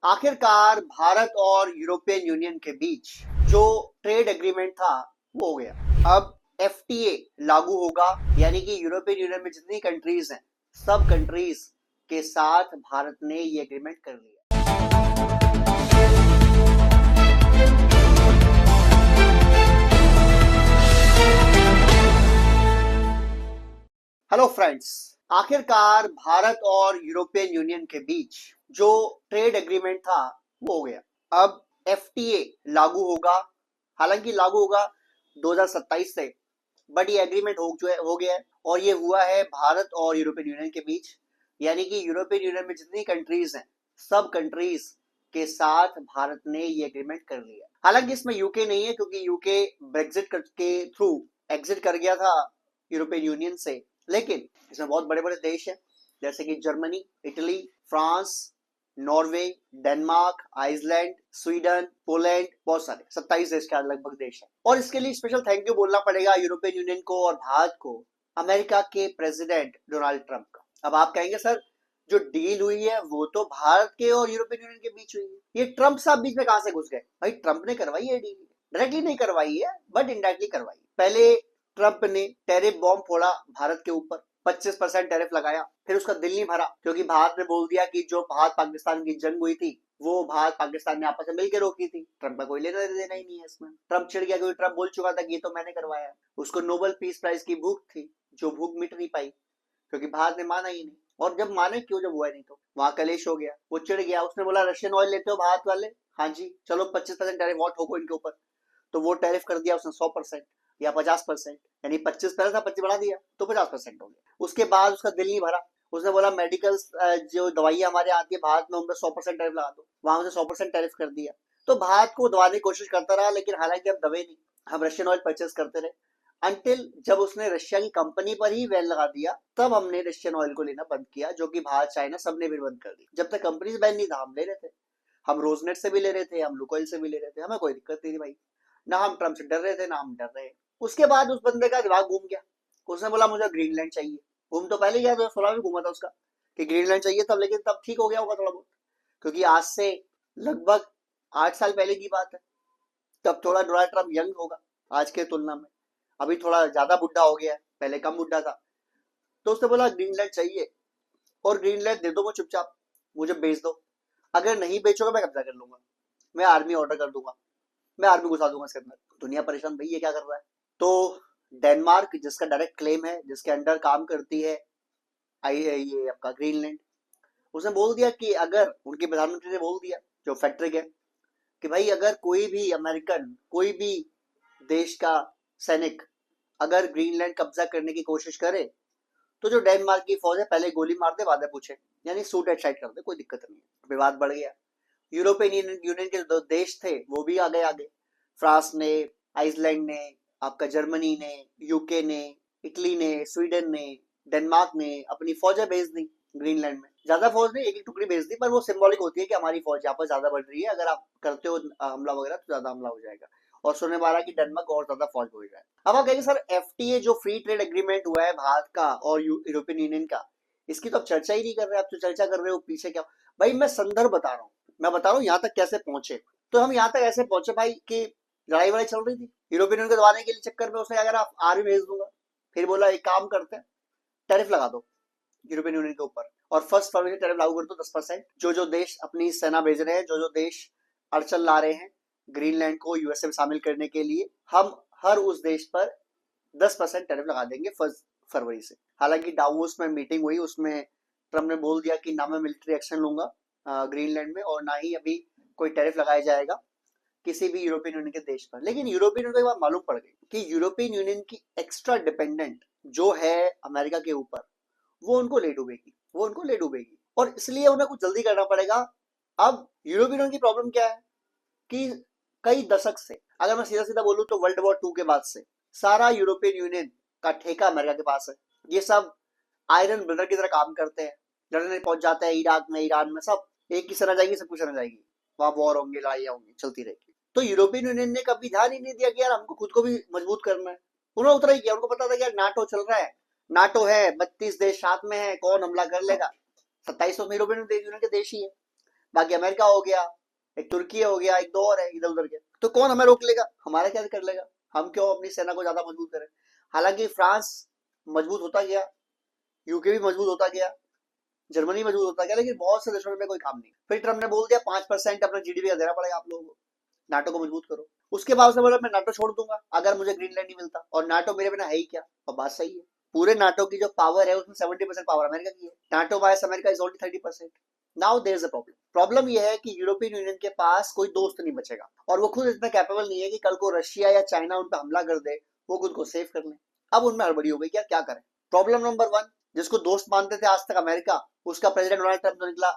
आखिरकार भारत और European union के बीच जो ट्रेड एग्रीमेंट था वो हो गया। अब एफटीए लागू होगा, यानी कि यूरोपियन यूनियन में जितनी कंट्रीज हैं सब कंट्रीज के साथ भारत ने ये एग्रीमेंट कर लिया। हेलो फ्रेंड्स, आखिरकार भारत और यूरोपियन यूनियन के बीच जो ट्रेड एग्रीमेंट था वो हो गया। अब एफटीए लागू होगा, हालांकि लागू होगा 2027 से, बट ये एग्रीमेंट हो गया है और ये हुआ है भारत और यूरोपियन यूनियन के बीच, यानी कि यूरोपियन यूनियन में जितनी कंट्रीज हैं सब कंट्रीज के साथ भारत ने ये एग्रीमेंट कर लिया। हालांकि इसमें यूके नहीं है, क्योंकि यूके ब्रेग्जिट के थ्रू एग्जिट कर गया था यूरोपियन यूनियन से, लेकिन इसमें बहुत बड़े बड़े देश हैं जैसे कि Germany, Italy, France, Norway, Denmark, Iceland, Sweden, Poland, बहुत सारे 27 देश के लगभग देश हैं। और इसके लिए स्पेशल थैंक यू बोलना पड़ेगा यूरोपियन यूनियन को और भारत को अमेरिका के प्रेसिडेंट डोनाल्ड ट्रंप का। अब आप कहेंगे सर जो डील हुई है वो तो भारत के और यूरोपियन यूनियन के बीच हुई है, ये ट्रंप साहब बीच में कहां से घुस गए? भाई ट्रंप ने करवाई है डील, डायरेक्टली नहीं करवाई है बट इनडायरेक्टली करवाई। पहले ट्रंप ने टैरिफ बॉम्ब फोड़ा भारत के ऊपर, 25% टैरिफ लगाया, फिर उसका दिल नहीं भरा क्योंकि भारत ने बोल दिया कि जो भारत पाकिस्तान की जंग हुई थी वो भारत पाकिस्तान ने आपस में मिलकर रोकी थी, ट्रंप का कोई लेना देना ही नहीं है इसमें। ट्रंप चिढ़ गया क्योंकि ट्रंप बोल चुका था कि ये तो मैंने करवाया। उसको नोबेल पीस प्राइज की भूख थी, जो भूख मिट नहीं पाई क्योंकि भारत ने माना ही नहीं। और जब माने क्यों, जब हुआ नहीं तो वहां कलेश हो गया, वो चिढ़ गया, उसने बोला रशियन ऑयल लेते हो भारत वाले, हाँ जी चलो 25% टैरिफ वॉट होगा इनके ऊपर, तो वो टैरिफ कर दिया उसने 100% या 50%, यानी 25 पहले था 25 बढ़ा दिया तो 50% हो गया। उसके बाद उसका दिल नहीं भरा, उसने बोला मेडिकल जो दवाइयां हमारे आती है भारत में उन पर 100% टैरिफ लगा दो, वहां से 100% टैरिफ कर दिया। तो भारत को दबाने की कोशिश करता रहा, लेकिन हालांकि हम दबे नहीं, हम रशियन ऑयल परचेज करते रहे अंटिल जब उसने रशिया की कंपनी पर ही बैन लगा दिया, तब हमने रशियन ऑयल को लेना बंद किया, जो कि भारत चाइना सबने भी बंद कर दी। जब तक कंपनी से बैन नहीं था हम ले रहे थे, हम रोजनेट से भी ले रहे थे, हम लुकोइल से भी ले रहे थे, हमें कोई दिक्कत नहीं थी भाई, ना हम ट्रम्प से डर रहे थे ना हम डर रहे। उसके बाद उस बंदे का दिमाग घूम गया, उसने बोला मुझे ग्रीनलैंड चाहिए। घूम तो पहले गया, 2016 में घूमा था उसका कि ग्रीनलैंड चाहिए तब, लेकिन तब ठीक हो गया होगा थोड़ा बहुत, क्योंकि आज से लगभग 8 साल पहले की बात है। तब थोड़ा डोनाल्ड ट्रम्प यंग होगा आज के तुलना में, अभी थोड़ा ज्यादा बुढ़ा हो गया है, पहले कम बुढ़ा था। तो उसने बोला ग्रीनलैंड चाहिए और ग्रीनलैंड दे दो, वो चुपचाप मुझे बेच दो, अगर नहीं बेचोगे मैं कब्जा कर लूंगा, मैं आर्मी ऑर्डर कर दूंगा, मैं आर्मी घुसा दूंगा इसके अंदर। दुनिया परेशान, भाई ये क्या कर रहा है। तो डेनमार्क जिसका डायरेक्ट क्लेम है, जिसके अंडर काम करती है ये आपका ग्रीनलैंड, उसने बोल दिया कि अगर उनके प्रधानमंत्री ने बोल दिया जो फैक्ट्रिक है कि भाई अगर कोई भी अमेरिकन, कोई भी देश का सैनिक अगर ग्रीनलैंड कब्जा करने की कोशिश करे तो जो डेनमार्क की फौज है पहले गोली मार दे बाद में पूछे, यानी सूट एट साइड कर दे, कोई दिक्कत नहीं है। विवाद बढ़ गया, यूरोपियन यूनियन के जो देश थे वो भी आ गए आगे, फ्रांस ने, आइसलैंड ने, आपका जर्मनी ने, यूके ने, इटली ने, स्वीडन ने, डेनमार्क ने अपनी फौजें भेज दी ग्रीनलैंड में। ज्यादा फौज नहीं, एक एक टुकड़ी भेज दी, पर वो सिंबॉलिक होती है कि हमारी फौज यहाँ पर ज्यादा बढ़ रही है, अगर आप करते हो हमला वगैरह तो ज्यादा हमला हो जाएगा। और सुनने में आ रहा है कि डेनमार्क और ज्यादा फौज भेज रहा है। अब आप कहेंगे सर एफटीए जो फ्री ट्रेड एग्रीमेंट हुआ है भारत का और यूरोपियन यूनियन का, इसकी तो आप चर्चा ही नहीं कर रहे, आप तो चर्चा कर रहे हो पीछे क्या। भाई मैं संदर्भ बता रहा हूँ, मैं बता रहा हूँ यहाँ तक कैसे पहुंचे। तो हम यहाँ तक ऐसे पहुंचे भाई कि लड़ाई वड़ाई चल रही थी यूरोपियन यूनियन को दबाने के लिए, चक्कर में उसने अगर आप आर्मी भेज दूंगा, फिर बोला एक काम करते हैं टैरिफ लगा दो यूरोपियन यूनियन के ऊपर और 1 फरवरी टैरिफ लागू कर दो 10%। जो देश अपनी सेना भेज रहे हैं, जो देश अड़चन ला रहे हैं ग्रीनलैंड को यूएसए में शामिल करने के लिए, हम हर उस देश पर 10% टैरिफ लगा देंगे 1 फरवरी से। हालांकि डावोस में मीटिंग हुई, उसमें ट्रम्प ने बोल दिया कि ना मैं मिलिट्री एक्शन लूंगा ग्रीनलैंड में और ना ही अभी कोई टैरिफ लगाया जाएगा किसी भी यूरोपियन यूनियन के देश पर। लेकिन यूरोपियन यूनियन को एक बात मालूम पड़ गई कि यूरोपियन यूनियन की एक्स्ट्रा डिपेंडेंट जो है अमेरिका के ऊपर, वो उनको ले डूबेगी, वो उनको ले डूबेगी, और इसलिए उन्हें कुछ जल्दी करना पड़ेगा। अब यूरोपियन यूनियन की प्रॉब्लम क्या है कि कई दशक से, अगर मैं सीधा सीधा बोलूं तो वर्ल्ड वॉर 2 के बाद से सारा यूरोपियन यूनियन का ठेका अमेरिका के पास है। ये सब आयरन ब्रदर की तरह काम करते हैं, लड़ने पहुंच जाते हैं इराक में, ईरान में, सब एक की सेना जाएगी, सब कुछ सेना जाएगी, वहां वॉर होंगे, लड़ाइयां होंगी, चलती रहेगी। तो यूरोपियन यूनियन ने कभी ध्यान ही नहीं दिया कि यार हमको खुद को भी मजबूत करना है। उन्होंने उतना ही किया, उनको पता था कि यार नाटो चल रहा है, नाटो है, 32 देश साथ में है, कौन हमला कर लेगा, 27 यूरोपियन यूनियन के देश ही है, बाकी अमेरिका हो गया, एक तुर्की हो गया, एक दो और है इधर उधर के, तो कौन हमें रोक लेगा? हमारा क्या कर लेगा? हम क्यों अपनी सेना को ज्यादा मजबूत करें? हालांकि फ्रांस मजबूत होता गया, यूके भी मजबूत होता गया, जर्मनी मजबूत होता गया, लेकिन बहुत से देशों में कोई काम नहीं। फिर ट्रम्प ने बोल दिया 5% अपना जीडीपी का देना पड़ेगा आप लोगों को, नाटो को मजबूत करो। उसके बाद उसने बोला मैं नाटो छोड़ दूंगा अगर मुझे ग्रीनलैंड नहीं मिलता, और नाटो मेरे बिना है ही क्या। और बात सही है, पूरे नाटो की जो पावर है उसमें 70% पावर अमेरिका की है। NATO wise America is only 30%। Now there is a problem. Problem यह है कि यूरोपियन यूनियन के पास कोई दोस्त नहीं बचेगा, और वो खुद इतना कैपेबल नहीं है कि कल को रशिया या चाइना उन पर हमला कर दे, वो खुद को सेव कर ले। अब उनमें हड़बड़ी हो गई, क्या करें? प्रॉब्लम नंबर वन, जिसको दोस्त मानते थे आज तक अमेरिका, उसका प्रेसिडेंट डोनाल्ड ट्रंप तो निकला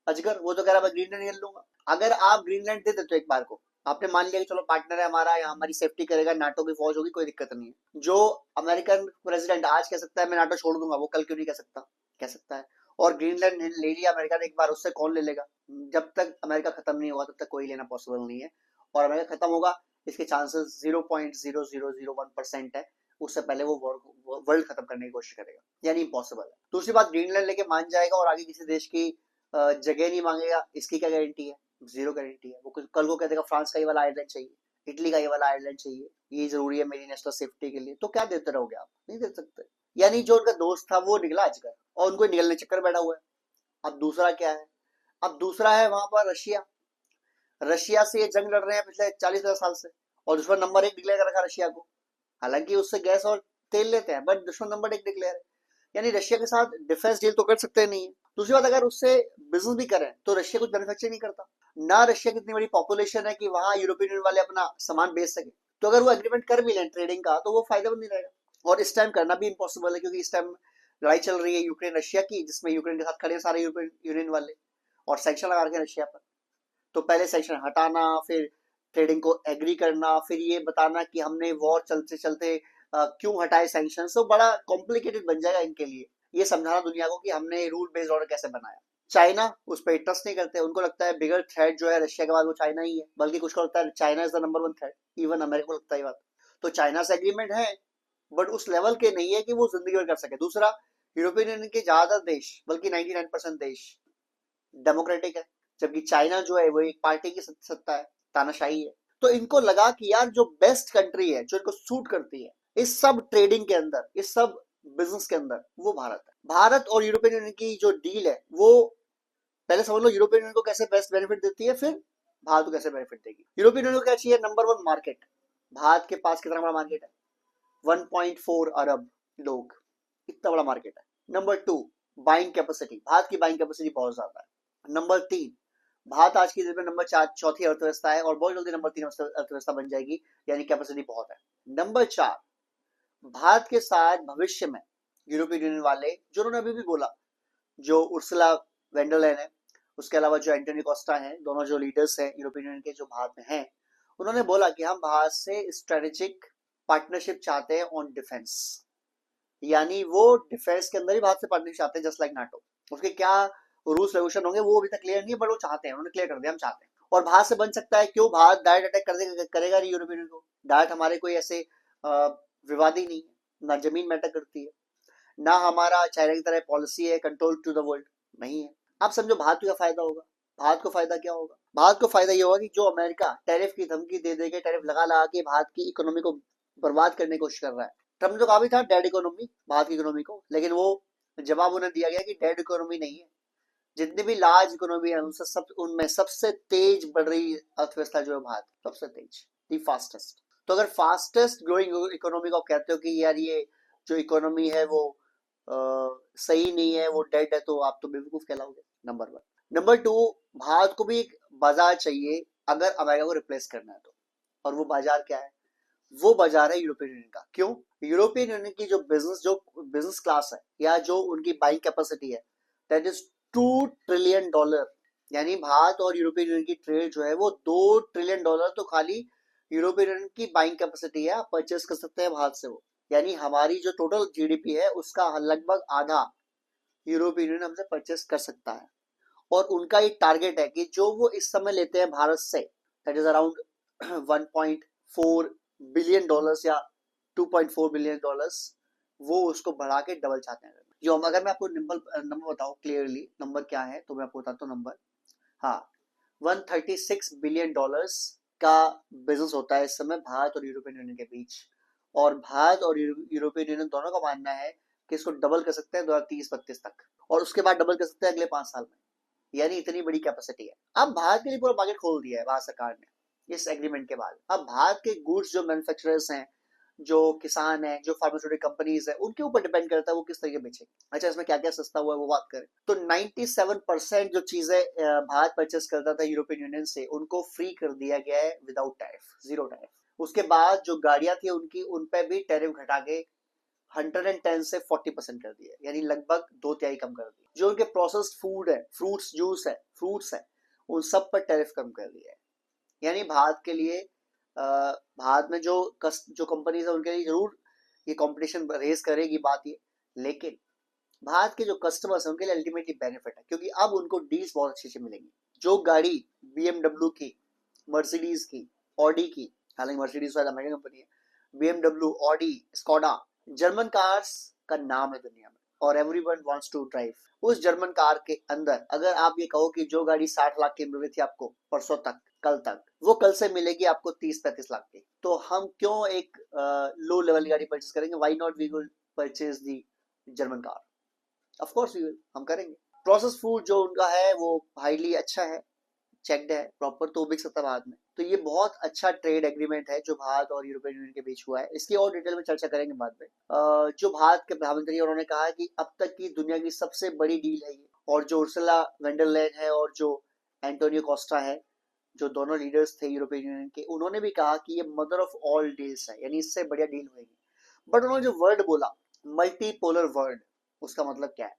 अजगर, वो तो कह रहा मैं ग्रीनलैंड ले लूंगा। अगर आप ग्रीनलैंड दे देते हो एक बार को, आपने मान लिया कि चलो पार्टनर है हमारा, यहाँ हमारी सेफ्टी करेगा, नाटो की फौज होगी, कोई दिक्कत नहीं है। जो अमेरिकन प्रेसिडेंट आज कह सकता है मैं नाटो छोड़ दूंगा, वो कल क्यों नहीं कह सकता? कह सकता है। और ग्रीनलैंड ले लिया अमेरिका ने एक बार, उससे कौन ले लेगा? जब तक अमेरिका खत्म नहीं होगा तब तक कोई लेना पॉसिबल नहीं है, और अमेरिका खत्म होगा इसके चांसेस 0.0001% है। उससे पहले वो वर्ल्ड खत्म करने की कोशिश करेगा, यानी इम्पॉसिबल है। दूसरी बात, ग्रीनलैंड लेके मान जाएगा और आगे किसी देश की जगह नहीं मांगेगा, इसकी क्या गारंटी है? जीरो गारंटी है। वो कल को कह देगा फ्रांस का ये वाला आयरलैंड चाहिए, इटली का ये वाला आयरलैंड चाहिए, ये जरूरी है मेरी नेशनल सेफ्टी के लिए, तो क्या देते रहोगे आप? नहीं दे सकते। यानी जो उनका दोस्त था वो निकला अजगर, और उनको निकलने चक्कर बैठा हुआ है। अब दूसरा क्या है? अब दूसरा है वहां पर रशिया। रशिया से ये जंग लड़ रहे हैं पिछले 40 साल से, और दुश्मन नंबर 1 डिक्लेयर कर रखा रशिया को। हालांकि उससे गैस और तेल लेते हैं, बट दुश्मन नंबर 1 डिक्लेयर है। यानी रशिया के साथ डिफेंस डील तो कर सकते नहीं है। दूसरी बात, अगर उससे बिजनेस भी करें तो रशिया कुछ मैन्युफैक्चर नहीं करता ना। रशिया की इतनी बड़ी पॉपुलेशन है कि वहां यूरोपियन यूनियन वाले अपना सामान बेच सके। तो अगर वो एग्रीमेंट कर भी लें ट्रेडिंग का, तो वो फायदेमंद नहीं रहेगा, और इस टाइम करना भी इम्पॉसिबल है, क्योंकि इस टाइम लड़ाई चल रही है यूक्रेन रशिया की, जिसमें यूक्रेन के साथ खड़े हैं सारे यूरोपियन यूनियन वाले, और सैंक्शन लगा रखे हैं रशिया पर। तो पहले सैंक्शन हटाना, फिर ट्रेडिंग को एग्री करना, फिर ये बताना कि हमने वॉर चलते चलते क्यों हटाए सैंक्शन, तो बड़ा कॉम्प्लिकेटेड बन जाएगा इनके लिए ये समझाना दुनिया को कि हमने रूल बेस्ड ऑर्डर कैसे बनाया। चाइना उस पर ट्रस्ट नहीं करते, उनको लगता है बिगर थ्रेट जो है रशिया के बाद वो चाइना ही है, बल्कि कुछ को लगता है China is the number 1 threat, even America को लगता है ये बात। तो चाइना से एग्रीमेंट है, बट उस लेवल के नहीं है कि वो जिंदगी भर कर सके। दूसरा, यूरोपियन यूनियन के ज्यादातर देश, बल्कि 99% देश डेमोक्रेटिक है, जबकि चाइना जो है वो एक पार्टी की सत्ता है, तानाशाही है। तो इनको लगा कि यार जो बेस्ट कंट्री है, जो इनको सूट करती है इस सब ट्रेडिंग के अंदर, इस सब बिजनेस के अंदर, वो भारत है। भारत और यूरोपियन यूनियन की जो डील है, वो पहले समझ लो यूरोपियन यूनियन को कैसे बेस्ट बेनिफिट देती है, फिर भारत को कैसे बेनिफिट देगी। यूरोपियन यूनियन को क्या चाहिए? Number 1 market. भारत के पास कितना बड़ा मार्केट है? 1.4 अरब लोग, इतना बड़ा मार्केट है। Number 2, buying capacity. भारत की बाइंग कैपेसिटी बहुत ज्यादा है। नंबर 3, भारत आज की डेट में नंबर 4 चौथी अर्थव्यवस्था है, और बहुत जल्दी नंबर 3 अर्थव्यवस्था बन जाएगी, यानी कैपेसिटी बहुत है। नंबर 4, भारत के साथ भविष्य में यूरोपियन यूनियन वाले, जो उन्होंने अभी भी बोला, जो उर्सुला वेंडरलेन है, उसके अलावा जो एंटोनी कोस्टा है, दोनों जो लीडर्स हैं यूरोपियन यूनियन के जो भारत में हैं, उन्होंने बोला कि हम भारत से स्ट्रेटेजिक पार्टनरशिप चाहते हैं ऑन डिफेंस। यानी वो डिफेंस के अंदर ही भारत से पार्टनरशिप चाहते हैं, जस्ट लाइक नाटो। उसके क्या रूल्स रेगुलेशन होंगे वो अभी तक क्लियर नहीं है, बट वो चाहते हैं, उन्होंने क्लियर कर दिया हम चाहते हैं। और भारत से बन सकता है, क्यों? भारत डायरेक्ट अटैक करेगा नहीं यूरोपियन यूनियन को। डायरेक्ट हमारे कोई ऐसे विवादी नहीं है, ना जमीन मैटर करती है, ना हमारा चाइना की तरह पॉलिसी है कंट्रोल टू द वर्ल्ड, नहीं है। आप समझो भारत को क्या फायदा होगा? भारत को फायदा क्या होगा? भारत को फायदा ये होगा कि जो अमेरिका टैरिफ की धमकी दे देके, टैरिफ लगा लगा के भारत की इकोनॉमी को बर्बाद करने की कोशिश कर रहा है। ट्रम्प जो कहा भी था डेड इकोनॉमी भारत की इकोनॉमी को, लेकिन वो जवाब उन्हें दिया गया कि डेड इकोनॉमी नहीं है। जितनी भी लार्ज इकोनॉमी है उनमें सबसे तेज बढ़ रही अर्थव्यवस्था जो है भारत, सबसे तेज, दी फास्टेस्ट। तो अगर फास्टेस्ट ग्रोइंग इकोनॉमी को आप कहते हो कि यार ये जो इकोनॉमी है वो सही नहीं है, वो डेड है, तो आप तो बेवकूफ कहलाओगे, नंबर 1। नंबर 2, भारत को भी एक बाजार चाहिए अगर अमेरिका को रिप्लेस करना है तो, और वो बाजार क्या है? वो बाजार है यूरोपियन यूनियन का। क्यों? यूरोपियन यूनियन की जो बिजनेस क्लास है, या जो उनकी बाइंग कैपेसिटी है, दैट इज $2 ट्रिलियन। यानी भारत और यूरोपियन यूनियन की ट्रेड जो है वो $2 ट्रिलियन तो खाली यूरोपियन यूनियन की बाइंग कैपेसिटी है, आप परचेस कर सकते हैं भारत से वो। यानी हमारी जो टोटल जीडीपी है उसका लगभग आधा यूरोपियन यूनियन हमसे परचेस कर सकता है। और उनका एक टारगेट है कि जो वो इस समय लेते हैं भारत से, दैट इज अराउंड $1.4 बिलियन या $2.4 बिलियन, वो उसको बढ़ा के डबल चाहते हैं। जो अगर मैं आपको नंबर बताऊं क्लियरली, नंबर क्या है, तो मैं आपको बताता हूँ नंबर। हाँ, $136 बिलियन का बिजनेस होता है इस समय भारत और यूरोपियन यूनियन के बीच। और भारत और यूरोपियन यूनियन दोनों का मानना है कि इसको डबल कर सकते हैं 2030-32 तक, और उसके बाद डबल कर सकते हैं अगले 5 साल में। यानी इतनी बड़ी कैपेसिटी है। अब भारत के लिए पूरा मार्केट खोल दिया है भारत सरकार ने इस एग्रीमेंट के बाद। अब भारत के गुड्स जो मैन्युफैक्चरर्स हैं, जो किसान हैं, जो फार्मास्यूटिकल कंपनीज हैं, उनके ऊपर डिपेंड करता है वो किस तरीके बेचेंगे। अच्छा, इसमें क्या क्या सस्ता हुआ है वो बात करें तो 97% जो चीजें भारत परचेस करता था यूरोपियन यूनियन से, उनको फ्री कर दिया गया है विदाउट टैरिफ, जीरो टैरिफ। उसके बाद जो गाड़ियां थी उनकी, उन पर भी टैरिफ घटा के 110 से 40% कर दिया, यानी लगभग 2/3 कम कर दिया। जो उनके प्रोसेस्ड फूड है, फ्रूट्स जूस है, फ्रूट्स है, उन सब पर टैरिफ कम कर दिया है। यानी भारत के लिए भारत में जो कंपनीज है उनके लिए जरूर ये कंपटीशन रेस करेगी बात ये, लेकिन भारत के जो कस्टमर्स हैं उनके लिए अल्टीमेटली बेनिफिट है, क्योंकि अब उनको डील्स बहुत अच्छी अच्छी मिलेंगी। जो गाड़ी BMW की, मर्सिडीज की, ऑडी की, हालांकि मर्सिडीज शायद अमेरिकन कंपनी है, BMW, Audi, Skoda, German cars का नाम है दुनिया में, और एवरीवन वांट्स टू ड्राइव उस जर्मन कार के अंदर। अगर आप ये कहो कि जो गाड़ी 60 लाख की मिल रही थी आपको परसों तक, कल तक, वो कल से मिलेगी आपको 30-35 लाख की, तो हम क्यों एक लो लेवल गाड़ी परचेज करेंगे? Why not we will purchase the German car? Of course we will, हम करेंगे। प्रोसेस फूड जो उनका है वो हाईली अच्छा है, चेक्ड है प्रॉपर, तो बिक सकता है भारत में। तो ये बहुत अच्छा ट्रेड एग्रीमेंट है जो भारत और यूरोपियन यूनियन के बीच हुआ है। इसकी और डिटेल में चर्चा करेंगे बाद में। जो भारत के प्रधानमंत्री उन्होंने कहा कि अब तक की दुनिया की सबसे बड़ी डील है ये, और जो उर्सुला वेंडरलेन है और जो एंटोनियो कोस्टा है, जो दोनों लीडर्स थे यूरोपियन यूनियन के, उन्होंने भी कहा कि ये मदर ऑफ ऑल डील्स है, यानी इससे बढ़िया डील होगी। बट उन्होंने जो वर्ड बोला, मल्टीपोलर वर्ड, उसका मतलब क्या है?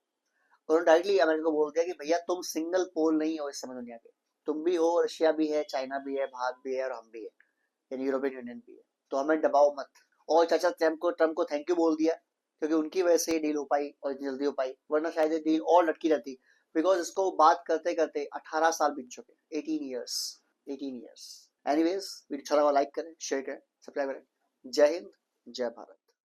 उन्होंने डायरेक्टली अमेरिका को बोल दिया कि भैया तुम सिंगल पोल नहीं हो इस समय दुनिया के, तुम भी हो, रशिया भी है, चाइना भी है, भारत भी है, और हम भी है, यानी यूरोपियन यूनियन भी है। तो हमें दबाओ मत। और चाचा ट्रम्प को थैंक यू बोल दिया, क्योंकि उनकी वजह से ये डील हो पाई और इतनी जल्दी हो पाई, वरना शायद ये डील और लटकी रहती। बिकॉज इसको बात करते करते 18 साल बीत चुके, 18 ईयर्स, 18 ईयर्स। एनीवेज, वीडियो अच्छा लगा लाइक करें, शेयर करें, सब्सक्राइब करें। जय हिंद, जय भारत।